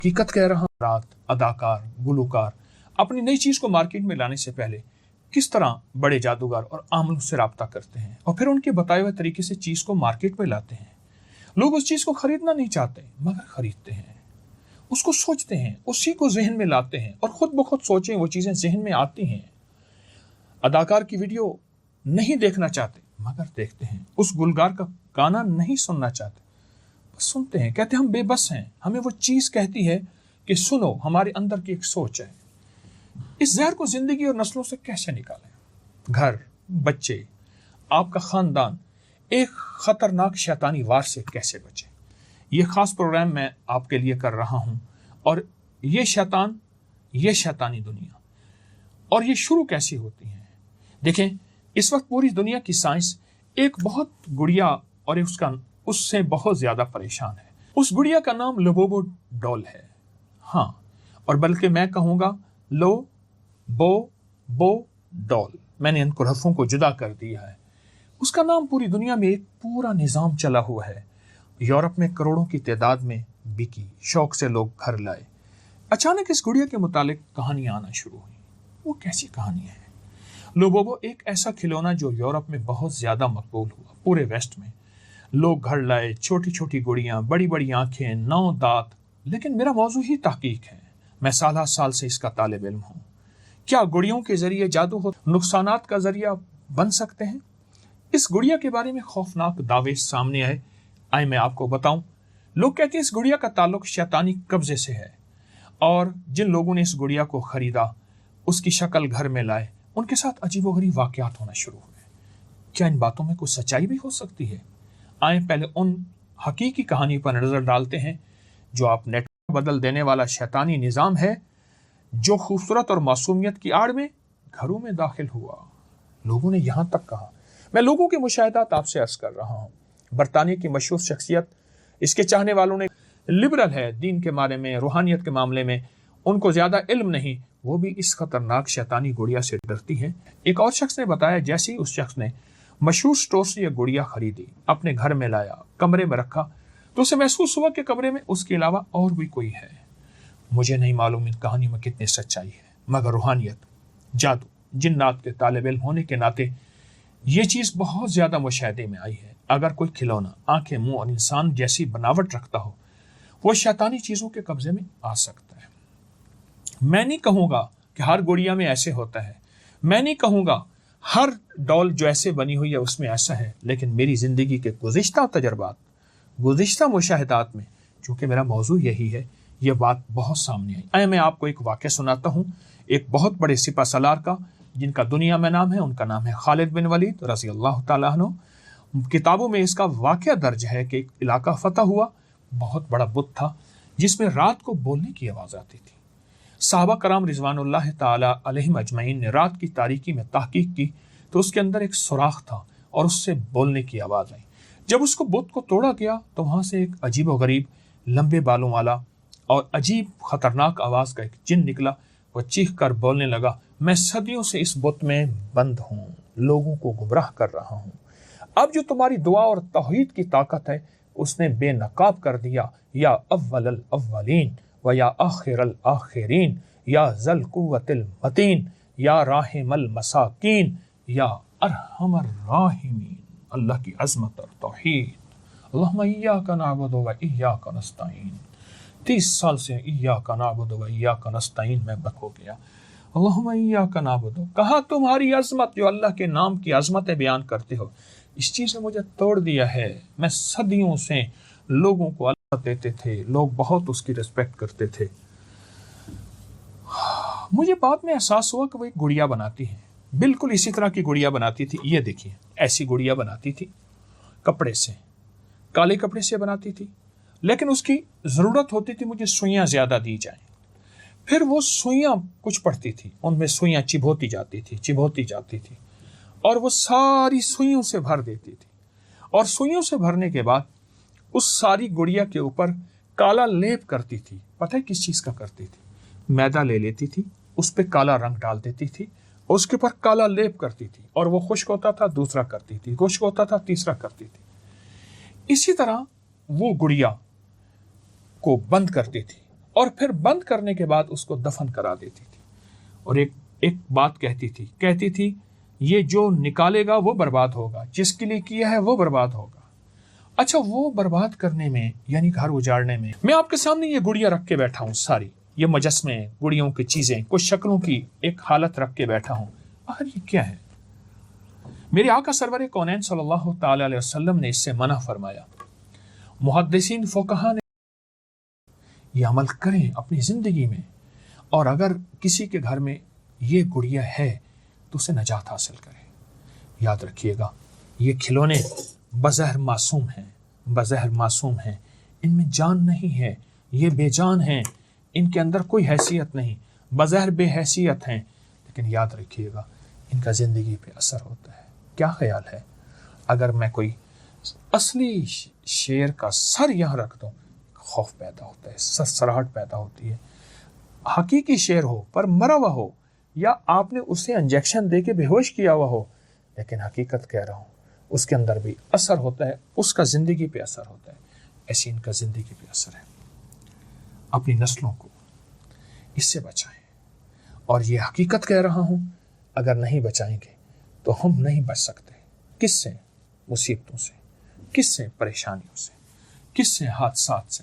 हकीकत कह रहा हूं, रात अदाकार गुलूकार अपनी नई चीज को मार्केट में लाने से पहले किस तरह बड़े जादूगर और आमलों से राब्ता करते हैं और फिर उनके बताए हुए तरीके से चीज को मार्केट में लाते हैं। लोग उस चीज को खरीदना नहीं चाहते मगर खरीदते हैं, उसको सोचते हैं, उसी को जहन में लाते हैं और खुद ब खुद सोचें वो चीजें जहन में आती हैं। अदाकार की वीडियो नहीं देखना चाहते मगर देखते हैं, उस गुलकार का गाना नहीं सुनना चाहते बस सुनते हैं, कहते हम बेबस हैं, हमें वो चीज कहती है कि सुनो, हमारे अंदर की एक सोच है। इस जहर को जिंदगी और नस्लों से कैसे निकालें? घर, बच्चे, आपका खानदान एक खतरनाक शैतानी वार से कैसे बचे? ये खास प्रोग्राम मैं आपके लिए कर रहा हूं और ये शैतान, ये शैतानी दुनिया और ये शुरू कैसी होती है। देखें, इस वक्त पूरी दुनिया की साइंस एक बहुत गुड़िया और उससे बहुत ज्यादा परेशान है। उस गुड़िया का नाम लोबोबो डॉल है। हाँ, और बल्कि मैं कहूंगा बो डॉल, मैंने इन हरफों को जुदा कर दिया है। उसका नाम पूरी दुनिया में एक पूरा निजाम चला हुआ है। यूरोप में करोड़ों की तादाद में बिकी, शौक से लोग घर लाए। अचानक इस गुड़िया के मुतालिक कहानियां आना शुरू हुई। वो कैसी कहानियां हैं? लोबोबो एक ऐसा खिलौना जो यूरोप में बहुत ज्यादा मकबूल हुआ। पूरे वेस्ट में लोग घर लाए, छोटी छोटी गुड़ियां, बड़ी बड़ी आंखें, 9 दांत। लेकिन मेरा मौजू ही तहकीक है। मैं साल से इसका तालिब इल्म हूं। क्या गुड़ियों के जरिए जादू हो नुकसानात का जरिया बन सकते हैं? इस गुड़िया के बारे में खौफनाक दावे सामने आए। आए मैं आपको बताऊं। लोग कहते हैं इस गुड़िया का ताल्लुक शैतानी कब्जे से है और जिन लोगों ने इस गुड़िया को खरीदा, उसकी शक्ल घर में लाए, उनके साथ अजीबोगरीब वाकयात होना शुरू हुए। क्या इन बातों में कुछ सच्चाई भी हो सकती है? आए पहले उन हकीकी कहानी पर नजर डालते हैं जो आप नेट बदल देने वाला शैतानी निजाम है, जो खूबसूरत और मासूमियत की आड़ में घरों में दाखिल हुआ। लोगों ने यहां तक कहा, मैं लोगों के मुशाहिदात आपसे अर्ज कर रहा हूं। बरतानिया की मशहूर शख्सियत, इसके चाहने वालों ने लिबरल है, दीन के बारे में, रूहानियत के मामले में उनको ज्यादा इल्म नहीं, वो भी इस खतरनाक शैतानी गुड़िया से डरती है। एक और शख्स ने बताया, जैसे ही उस शख्स ने मशहूर स्टोर से यह गुड़िया खरीदी, अपने घर में लाया, कमरे में रखा, तो उसे महसूस हुआ कि कमरे में उसके अलावा और भी कोई है। मुझे नहीं मालूम इन कहानी में कितनी सच्चाई है, मगर रूहानियत, जादू, जिन्नात के तालिब इल्म होने के नाते ये चीज बहुत ज्यादा मुशाहिदे में आई है। अगर कोई खिलौना आंखें, मुंह और इंसान जैसी बनावट रखता हो, वो शैतानी चीजों के कब्जे में आ सकता है। मैं नहीं कहूंगा कि हर गुड़िया में ऐसे होता है, मैं नहीं कहूंगा हर डॉल जो ऐसे बनी हुई है उसमें ऐसा है, लेकिन मेरी जिंदगी के गुज़िश्ता तजर्बात, गुज़िश्ता मुशाहिदात में, चूंकि मेरा मौजू यही है, यह बात बहुत सामने आई। आए मैं आपको एक वाक़या सुनाता हूँ। एक बहुत बड़े सिपा सलार का, जिनका दुनिया में नाम है, उनका नाम है खालिद बिन वलीद रज़ी अल्लाह ताला अन्हु। किताबों में इसका वाक़या दर्ज है कि एक इलाका फतह हुआ, बहुत बड़ा बुत था जिसमें रात को बोलने की आवाज़ आती थी। साहबा कराम रिजवानुल्लाह ताला अलैहिम अजमईन ने रात की तारीकी में तहकीक की तो उसके अंदर एक सुराख था और उससे बोलने की आवाज़ आई। जब उसको बुत को तोड़ा गया तो वहाँ से एक अजीब व गरीब लंबे बालों वाला और अजीब खतरनाक आवाज़ का एक जिन निकला। वह चीख कर बोलने लगा, मैं सदियों से इस बुत में बंद हूँ, लोगों को गुमराह कर रहा हूँ। अब जो तुम्हारी दुआ और तौहीद की ताकत है उसने बेनकाब कर दिया। या अव्वलल अव्वलीन व या आखिरल आखिरीन, या ज़ल कुव्वतिल मतीन, या राहिमल मसाकीन, या अरहमर राहिमीन। अल्लाह की अज़मत और तौहीद। अल्लाहुम्मा इय्याका नअबुदु व इय्याका नस्तईन। 30 साल से इय्याका नअबुदु व इय्याका नस्तईन में बक हो गया। अल्लाहुम्मा इय्याका नअबुदु, कहा तुम्हारी अज़मत, जो अल्लाह के नाम की अज़मतें बयान करते हो, इस चीज़ ने मुझे तोड़ दिया है। मैं सदियों से लोगों को अल्लाह देते थे, लोग बहुत उसकी रिस्पेक्ट करते थे। मुझे बाद में एहसास हुआ कि वो एक गुड़िया बनाती है, बिल्कुल इसी तरह की गुड़िया बनाती थी। ये देखिए, ऐसी गुड़िया बनाती थी, कपड़े से, काले कपड़े से बनाती थी, लेकिन उसकी ज़रूरत होती थी मुझे सुइयाँ ज़्यादा दी जाएं। फिर वो सुइयाँ कुछ पड़ती थी, उनमें सुइयाँ चिभोती जाती थी और वो सारी सुइयों से भर देती थी। और सुइयों से भरने के बाद उस सारी गुड़िया के ऊपर काला लेप करती थी। पता है किस चीज़ का करती थी? मैदा ले लेती थी, उस पर काला रंग डाल देती थी, उसके ऊपर काला लेप करती थी, और वो खुश्क होता था दूसरा करती थी, खुश्क होता था तीसरा करती थी। इसी तरह वो गुड़िया को बंद करती थी اور پھر بند کرنے کے بعد اس کو دفن کرا دیتی تھی، اور ایک بات کہتی تھی یہ جو نکالے گا وہ برباد ہوگا، جس کے لیے کیا ہے وہ برباد ہوگا۔ اچھا، وہ برباد کرنے میں یعنی گھر اجاڑنے میں، میں آپ کے سامنے یہ گڑیا رکھ کے بیٹھا ہوں، ساری یہ مجسمے، گڑیوں کی چیزیں، کچھ شکلوں کی ایک حالت رکھ کے بیٹھا ہوں، آخر یہ کیا ہے؟ میرے آقا سرور کونین صلی اللہ تعالی علیہ وسلم نے اس سے منع فرمایا۔ محدثین فقہا نے یہ عمل کریں اپنی زندگی میں، اور اگر کسی کے گھر میں یہ گڑیا ہے تو اسے نجات حاصل کرے۔ یاد رکھیے گا، یہ کھلونے بظاہر معصوم ہیں، ان میں جان نہیں ہے، یہ بے جان ہیں، ان کے اندر کوئی حیثیت نہیں، بظاہر بے حیثیت ہیں، لیکن یاد رکھیے گا ان کا زندگی پہ اثر ہوتا ہے۔ کیا خیال ہے اگر میں کوئی اصلی شیر کا سر یہاں رکھ دوں؟ خوف پیدا ہوتا ہے، سرسراہٹ پیدا ہوتی ہے۔ حقیقی شیر ہو پر مرا ہوا ہو، یا آپ نے اسے انجیکشن دے کے بے ہوش کیا ہوا ہو، لیکن حقیقت کہہ رہا ہوں اس کے اندر بھی اثر ہوتا ہے، اس کا زندگی پہ اثر ہوتا ہے، ایسی ان کا زندگی پہ اثر ہے۔ اپنی نسلوں کو اس سے بچائیں، اور یہ حقیقت کہہ رہا ہوں اگر نہیں بچائیں گے تو ہم نہیں بچ سکتے۔ کس سے؟ مصیبتوں سے، کس سے؟ پریشانیوں سے، کس سے؟ حادثات سے۔